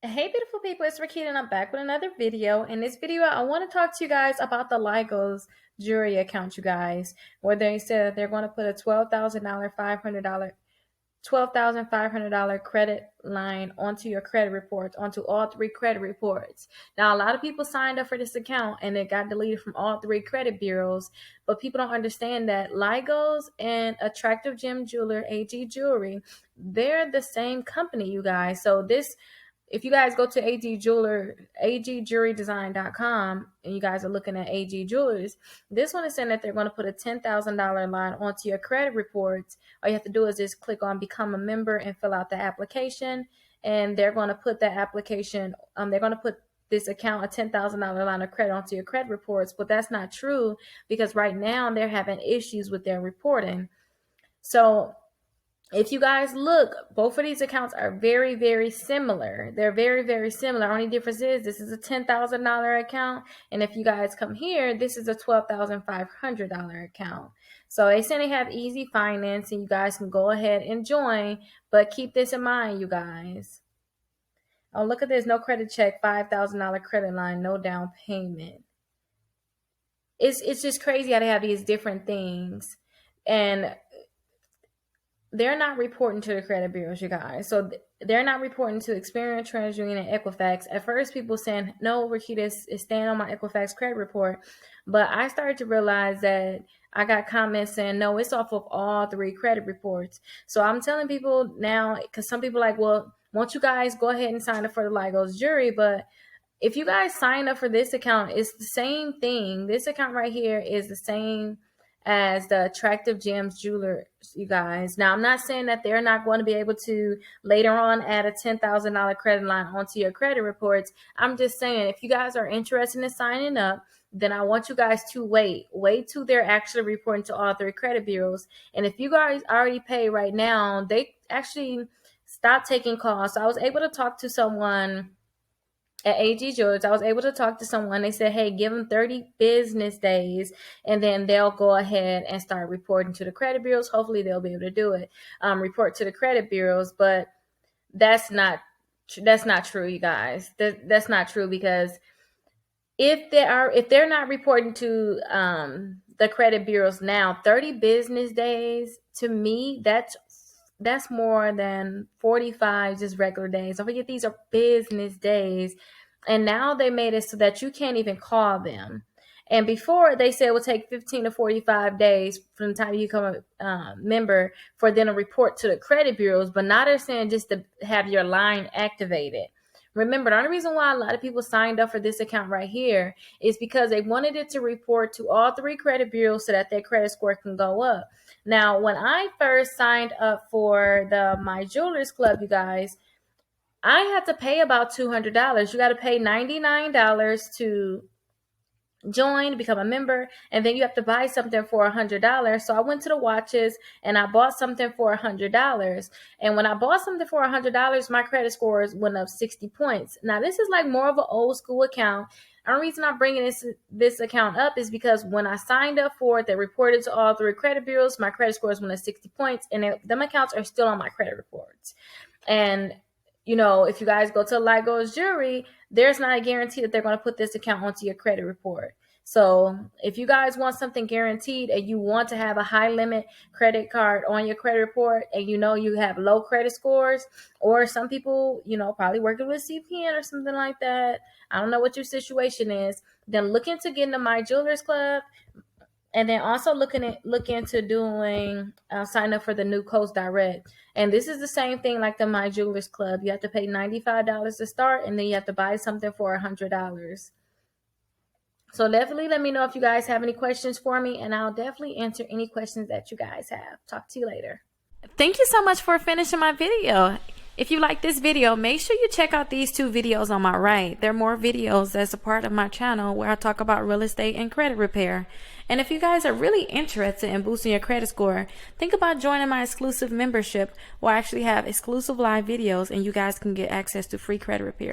Hey beautiful people, it's Rickita and I'm back with another video. In this video, I want to talk to you guys about the Ligos Jewelry account, you guys, where they said that they're going to put a $12,500 credit line onto your credit reports, onto all three credit reports. Now, a lot of people signed up for this account and it got deleted from all three credit bureaus, but people don't understand that Ligos and Attractive Gem Jeweler AG Jewelry, they're the same company, you guys. So if you guys go to agjewelrydesign.com and you guys are looking at AG Jewelers, this one is saying that they're going to put a $10,000 line onto your credit reports. All you have to do is just click on become a member and fill out the application. And they're going to put that application, they're going to put this account, a $10,000 line of credit onto your credit reports. But that's not true because right now they're having issues with their reporting. So if you guys look, both of these accounts are very, very similar. They're very, very similar. Only difference is this is a $10,000 account. And if you guys come here, this is a $12,500 account. So they say they have easy financing. You guys can go ahead and join, but keep this in mind, you guys. Oh, look at this. No credit check, $5,000 credit line, no down payment. It's just crazy how they have these different things. And they're not reporting to the credit bureaus, you guys. So they're not reporting to Experian, TransUnion, and Equifax. At first, people saying, no, Rickita is staying on my Equifax credit report. But I started to realize that I got comments saying, no, it's off of all three credit reports. So I'm telling people now, because some people are like, well, won't you guys go ahead and sign up for the Ligos Jury? But if you guys sign up for this account, it's the same thing. This account right here is the same as the Attractive Gems Jewelers, you guys. Now, I'm not saying that they're not going to be able to later on add a $10,000 credit line onto your credit reports. I'm just saying, if you guys are interested in signing up, then I want you guys to wait till they're actually reporting to all three credit bureaus. And if you guys already pay right now, they actually stopped taking calls. So I was able to talk to someone at AG Jewelers. I was able to talk to someone. They said, hey, give them 30 business days and then they'll go ahead and start reporting to the credit bureaus. Hopefully they'll be able to do it, report to the credit bureaus. But that's not true, you guys. That's not true, because if they're not reporting to the credit bureaus now, 30 business days, to me, that's more than 45 just regular days. Don't forget, these are business days. And now they made it so that you can't even call them. And before, they said it would take 15 to 45 days from the time you become a member for them to report to the credit bureaus. But now they're saying just to have your line activated. Remember, the only reason why a lot of people signed up for this account right here is because they wanted it to report to all three credit bureaus so that their credit score can go up. Now, when I first signed up for the My Jewelers Club, you guys, I had to pay about $200. You got to pay $99 to join, become a member, and then you have to buy something for $100. So I went to the watches and I bought something for $100. And when I bought something for $100, my credit scores went up 60 points. Now, this is like more of an old school account. The only reason I'm bringing this account up is because when I signed up for it, they reported to all three credit bureaus. My credit scores went up 60 points, and them accounts are still on my credit reports. And you know, if you guys go to Ligos Jewelry, there's not a guarantee that they're going to put this account onto your credit report. So if you guys want something guaranteed and you want to have a high limit credit card on your credit report, and you know you have low credit scores, or some people, you know, probably working with CPN or something like that, I don't know what your situation is, then look into getting the My Jewelers Club. And then also look into doing sign up for the new Coast Direct. And this is the same thing like the My Jewelers Club. You have to pay $95 to start, and then you have to buy something for $100. So definitely let me know if you guys have any questions for me, and I'll definitely answer any questions that you guys have. Talk to you later. Thank you so much for finishing my video. If you like this video, make sure you check out these two videos on my right. There are more videos that's a part of my channel where I talk about real estate and credit repair. And if you guys are really interested in boosting your credit score, think about joining my exclusive membership, where I actually have exclusive live videos and you guys can get access to free credit repair.